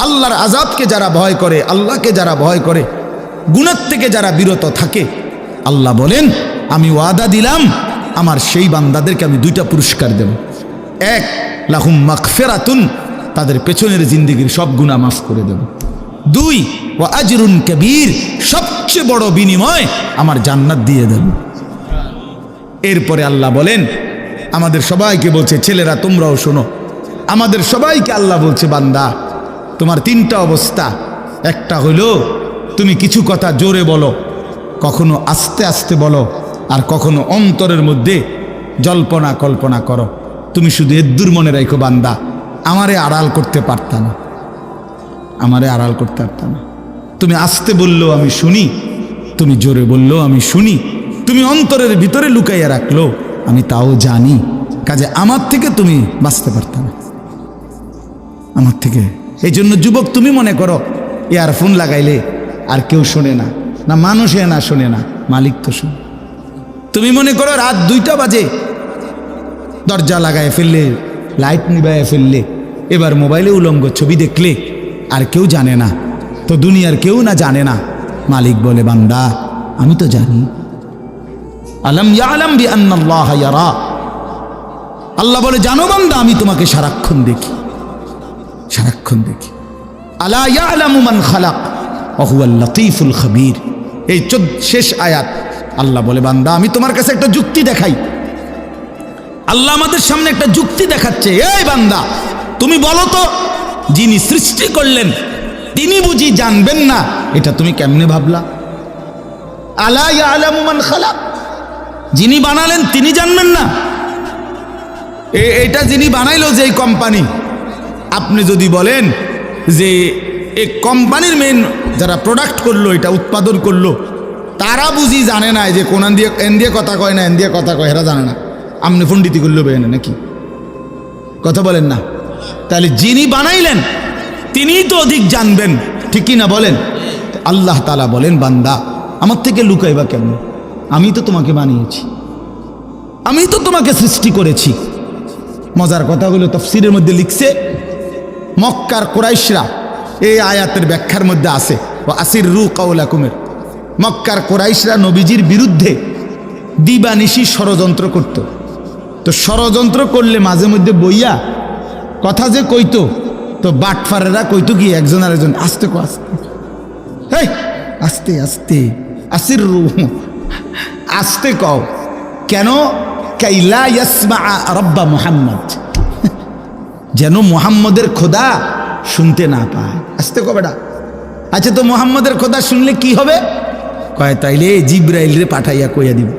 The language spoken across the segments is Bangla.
আল্লাহর আযাবকে যারা ভয় করে, আল্লাহকে যারা ভয় করে, গুনাহ থেকে যারা বিরত থাকে, আল্লাহ বলেন আমি ওয়াদা দিলাম আমার সেই বান্দাদেরকে আমি দুইটা পুরস্কার দেব। এক, লাহুম মাগফিরাতুন, তাদের পেছনের জিন্দেগির সব গুনাহ মাফ করে দেব। দুই, ওয়া আজরুন কবীর, সবচেয়ে বড় বিনিময় আমার জান্নাত দিয়ে দেব। এরপরে আল্লাহ বলেন আমাদের সবাইকে বলছে, ছেলেরা তোমরাও শোনো, আমাদের সবাইকে আল্লাহ বলছে বান্দা তোমার তিনটা অবস্থা। একটা হইল তুমি কিছু কথা জোরে বলো, কখনো আস্তে আস্তে বলো, আর কখনো অন্তরের মধ্যে জল্পনা কল্পনা করো। তুমি শুধু এদ্দুর মনে রাখো বান্দা, আমারে আড়াল করতে পারতা না, আমারে আড়াল করতে পারতা না। তুমি আস্তে বললেও আমি শুনি, তুমি জোরে বললেও আমি শুনি, তুমি অন্তরের ভিতরে লুকাইয়া রাখলো আমি তাও জানি। কাজে আমার থেকে তুমি বাঁচতে পারত না, আমার থেকে। এই জন্য যুবক তুমি মনে করো ইয়ারফোন লাগাইলে আর কেউ শোনে না, না মানুষে না শোনে না, মালিক তো শোনে। তুমি মনে করো রাত 2টা বাজে দরজা লাগায় ফেললে, লাইট নিবাইয়া ফেললে, এবার মোবাইলে উলঙ্গ ছবি দেখলে আর কেউ জানে না, তো দুনিয়ার কেউ না জানে না, মালিক বলে বান্দা আমি তো জানি। আলম ইয়ালাম বিআন্নাল্লাহা ইয়ারা, আল্লাহ বলে জানো বান্দা আমি তোমাকে সারাক্ষণ দেখি, সারাক্ষণ দেখি। আলা ইয়ালামু মান খালাক ওয়া হুয়াল লাতীফুল খাবীর। এই শেষ আয়াত আল্লাহ বলে বান্দা আমি তোমার কাছে একটা যুক্তি দেখাই। আল্লাহ আমাদের সামনে একটা যুক্তি দেখাচ্ছে, এই বান্দা তুমি বলো তো যিনি সৃষ্টি করলেন তিনি বুঝি জানবেন না? এটা তুমি কেমনে ভাবলা? আলা ইয়ালামু মান খালাক, যিনি বানালেন তিনি জানবেন না? এটা যিনি বানাইলো যে কোম্পানি, আপনি যদি বলেন যে এই কোম্পানির মেন যারা প্রোডাক্ট করলো, এটা উৎপাদন করলো, তারা বুঝি জানে না যে কোন এন দিয়ে কথা কয় না, এন দিয়ে কথা কয়, এরা জানে না, আপনি পণ্ডিতি করলো বেনে নাকি? কথা বলেন না? তাহলে যিনি বানাইলেন তিনিই তো অধিক জানবেন, ঠিক কি না বলেন? আল্লাহ তাআলা বলেন বান্দা আমার থেকে লুকাইবা কেমন? আমি তো তোমাকে বানিয়েছি, আমি তো তোমাকে সৃষ্টি করেছি। মজার কথাগুলো তাফসীরের মধ্যে লিখছে, মক্কার কুরাইশরা এই আয়াতের ব্যাখ্যার মধ্যে আছে ওয়া আসিররু কাওলাকুমের, মক্কার কুরাইশরা নবীজির বিরুদ্ধে দিবানিশি ষড়যন্ত্র করত। তো ষড়যন্ত্র করলে মাঝে মধ্যে বইয়া কথা যে কইতো, তো বাটফারেরা কইতো কি একজন আরেকজন আস্তে কো আস্তে, এই আস্তে আস্তে, আসিররু আস্তে কও কেন? কাইলা ইয়াসমা রব্বা মুহাম্মদ, যেন মুহাম্মদের খোদা শুনতে না পায়, আস্তে কও বেটা। আচ্ছা তো মুহাম্মদের খোদা শুনলে কি হবে? কয় তাইলে জিবরাইল রে পাঠাইয়া কইয়া দিব।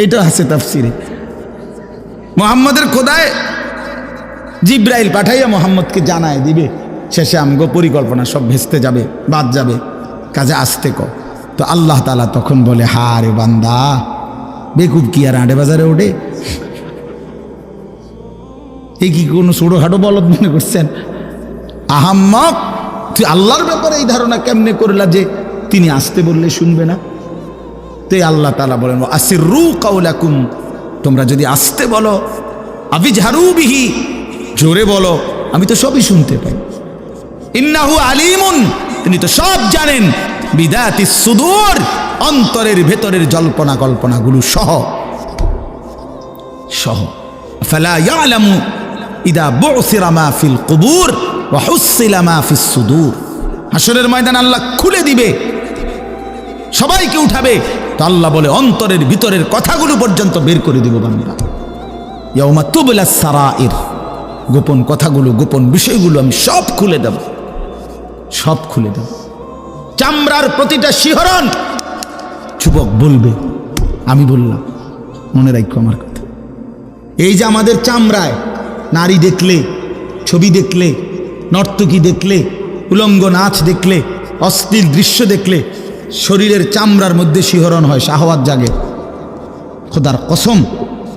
এটা আছে তাফসীরে, মুহাম্মদের খোদায় জিবরাইল পাঠাইয়া মুহাম্মদকে জানায় দিবে, শেষে আমগো পরিকল্পনা সব ভেস্তে যাবে, বাদ যাবে, কাজে আসতে কও। তো আল্লাহ তাআলা তখন বলে হারে বান্দা বেকুব কি আর আড়ে বাজারে ওঠে? এই কি কোনো ছোটখাটো বলদ মনে করছেন? আহাম্মক, তুই আল্লাহর ব্যাপারে এই ধারণা কেমনে করলা যে তিনি আসতে বললে শুনবে না? তাই আল্লাহ তাআলা বলেন আসিররু কাওলাকুম, তোমরা যদি আসতে বলো, আবিজহারু বিহি, জোরে বলো, আমি তো সবই শুনতে পাই। ইন্নাহু আলিমুন, তিনি তো সব জানেন, বিদাতিস সুদূর, অন্তরের ভেতরের জল্পনা কল্পনাগুলো সহ সহ। ফালা ইয়ালামু ইদা বুসিরা মা ফিল কুবুর ওয়া হুসিলা মা ফিস সুদূর, হাসরের ময়দান আল্লাহ খুলে দিবে, সবাইকে উঠাবে, তো আল্লাহ বলে অন্তরের ভিতরের কথাগুলো পর্যন্ত বের করে দিব বান্দা। ইয়াউমা তুবলাস সারাইর, গোপন কথাগুলো, গোপন বিষয়গুলো আমি সব খুলে দেব, সব খুলে দেব। চামড়ার প্রতিটা শিহরণ যুবক বলবে আমি বললাম, মনে রাখো আমার কথা। এই যে আমাদের চামড়ায় নারী দেখলে, ছবি দেখলে, নর্তকী দেখলে, উলঙ্গ নাচ দেখলে, অশ্লীল দৃশ্য দেখলে শরীরের চামড়ার মধ্যে শিহরণ হয়, শাহওয়াত জাগে। খোদার কসম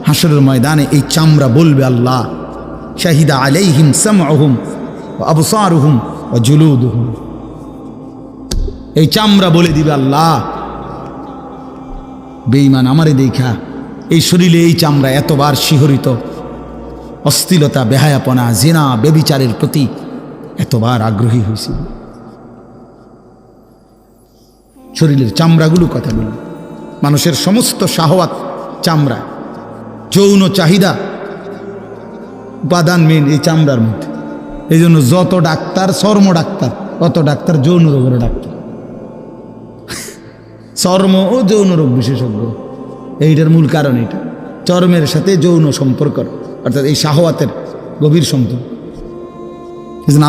হাসরের ময়দানে এই চামড়া বলবে আল্লাহ শাহিদা আলাইহিম সামউহুম ওয়া আবসারুহুম ওয়া জুলুদুহুম, এই চামড়া বলে দিবে আল্লাহ বেঈমান আমারে দেখা এই শরীরে এই চামড়া এতবার শিহরিত, অশ্লীলতা, বেহায়াপনা, জিনা, বেবিচারের প্রতি এতবার আগ্রহী হয়েছিল। শরীরের চামড়াগুলো কথা বলি, মানুষের সমস্ত শাহওয়াত চামড়া, যৌন চাহিদা উপাদান মেন এই চামড়ার মধ্যে। এই জন্য যত ডাক্তার চর্ম ডাক্তার, অত ডাক্তার যৌন রোগের ডাক্তার, চর্ম ও যৌন রোগ বিশেষজ্ঞ। এইটার মূল কারণ এটা, চর্মের সাথে যৌন সম্পর্ক, অর্থাৎ এই শাহওয়াতের গভীর সম্পর্ক।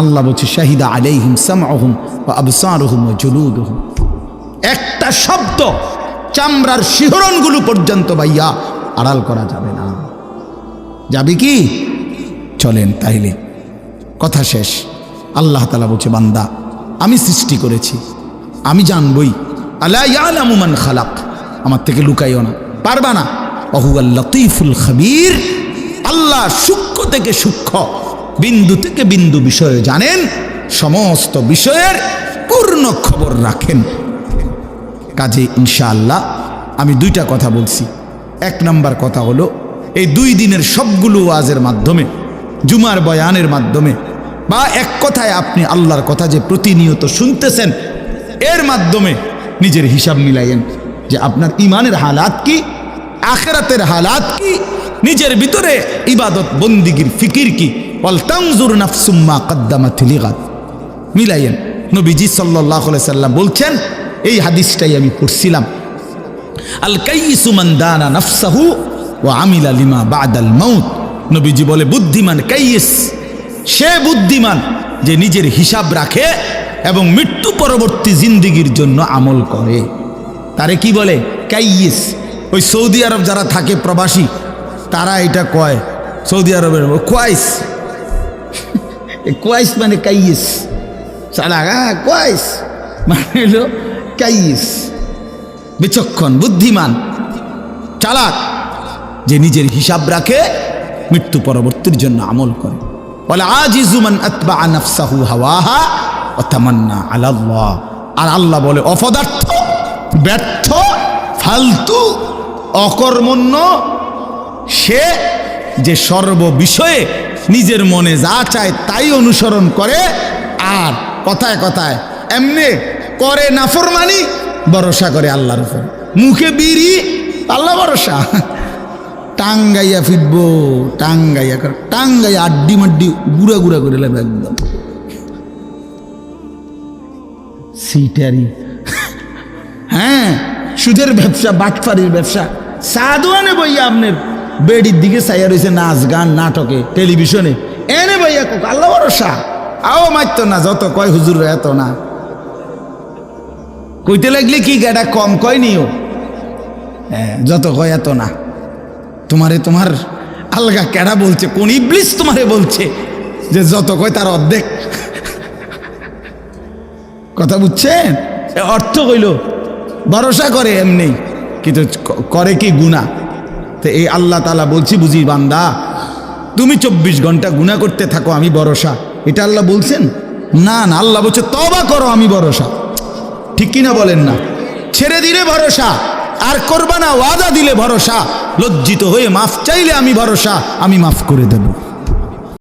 আল্লাহ বলছে শাহিদা আলাইহিম সামউহুম ওয়া আবসারুহুম ওয়া জুলুদুহুম। একটা শব্দ চামড়ার শিহরণগুলো পর্যন্ত ভাইয়া আড়াল করা যাবে না। যাবে কি? চলেন তাইলে কথা শেষ। আল্লাহ তাআলা বলছে বান্দা আমি সৃষ্টি করেছি, আমি জানবই। আলা ইয়ালামু মান খালাক, আমার থেকে লুকাইও না, পারবা না। ওহুয়াল লতীফুল খাবীর, আল্লাহ সূক্ষ্ম থেকে সূক্ষ্ম, বিন্দু থেকে বিন্দু বিষয় জানেন, সমস্ত বিষয়ের পূর্ণ খবর রাখেন। কাজে ইনশাআল্লাহ আমি দুইটা কথা বলছি। এক নাম্বার কথা হলো এই 2 দিনের সবগুলো ওয়াজের মাধ্যমে, জুমার বয়ানের মাধ্যমে, বা এক কথায় আপনি আল্লাহর কথা যে প্রতিনিয়ত শুনতেছেন, এর মাধ্যমে নিজের হিসাব মিলাইয়েন যে আপনার ইমানের হালাত কি, আখিরাতের হালাত কি, নিজের ভিতরে ইবাদত বন্দিগির ফিকির কি। ওয়াল তানজুর নাফসুম মা কদ্দামাত লিগাদ, মিলাইয়েন। নবীজি সাল্লাল্লাহু আলাইহি সাল্লাম বলছেন, এই হাদিসটাই আমি পড়ছিলাম, আল কাইয়িসু মান দানা নাফসাহু ওয়া আমিলা লিমা বাদাল মাউত। নবীজি বলে বুদ্ধিমান কাইয়িস, সে বুদ্ধিমান যে নিজের হিসাব রাখে এবং মৃত্যু পরবর্তী জিন্দেগির জন্য আমল করে। তারে কি বলে? কাইয়িস। ওই সৌদি আরব যারা থাকে প্রবাসী, তারা এটা কয়, সৌদি আরবের কোয়াইস। কোয়াইস মানে কাইয়িস, সালা কোয়াইস মানে হলো কাইয়িস, বিচক্ষণ, বুদ্ধিমান, চালাক, যে নিজের হিসাব রাখে, মৃত্যু পরবর্তীর জন্য আমল করে। বলে আজিজু মান আতবা নাফসাহু হাওয়াহা ওয়া তামান্না আলা আল্লাহ। আর আল্লাহ বলে অপদার্থ, ব্যর্থ, ফালতু, অকর্মণ্য সে যে সর্ব বিষয়ে নিজের মনে যা চায় তাই অনুসরণ করে, আর কথায় কথায় এমনি করে নাফরমানি, ভরসা করে আল্লাহর উপর, মুখে বিড়ি, আল্লাহ ভরসা। টাঙ্গাইয়া ফিরবো, টাঙ্গাইয়া কর, টাঙ্গাইয়া আড্ডি মাড্ডি গুড়া গুড়া করে লাগবে একদম সিটারি। হ্যাঁ, সুদের ব্যবসা, বাটফারির ব্যবসা, সাধুয়ানে বইয়া আপনার বেডির দিকে চাইয়া রয়েছে, নাচ গান নাটকে টেলিভিশনে, এনে বইয়া কোক আল্লাহ ভরসা। আও মারত না, যত কয় হুজুর এত না, কইতে লাগলে কি গাটা কম কয় নিও, হ্যাঁ যত কয় এত না। তোমারে তোমার আলগা কেডা বলছে, কোন ইবলিস তোমারে বলছে যে যত কয় তার অর্ধেক? কথা বুঝছেন? অর্থ কইল ভরসা করে এমনি, কিন্তু করে কি গুনাহ। তো এই আল্লাহ তাআলা বলছি বুঝি বান্দা, তুমি 24 ঘন্টা গুনাহ করতে থাকো, আমি ভরসা। এটা আল্লাহ বলছেন? না না, আল্লাহ বলছে তওবা করো, আমি ভরসা। ঠিক কিনা বলেন না? ছেড়ে দিলে ভরসা, আর করবা না, ওয়াদা দিলে ভরসা, লজ্জিত হয়ে মাফ চাইলে আমি ভরসা, আমি মাফ করে দেব।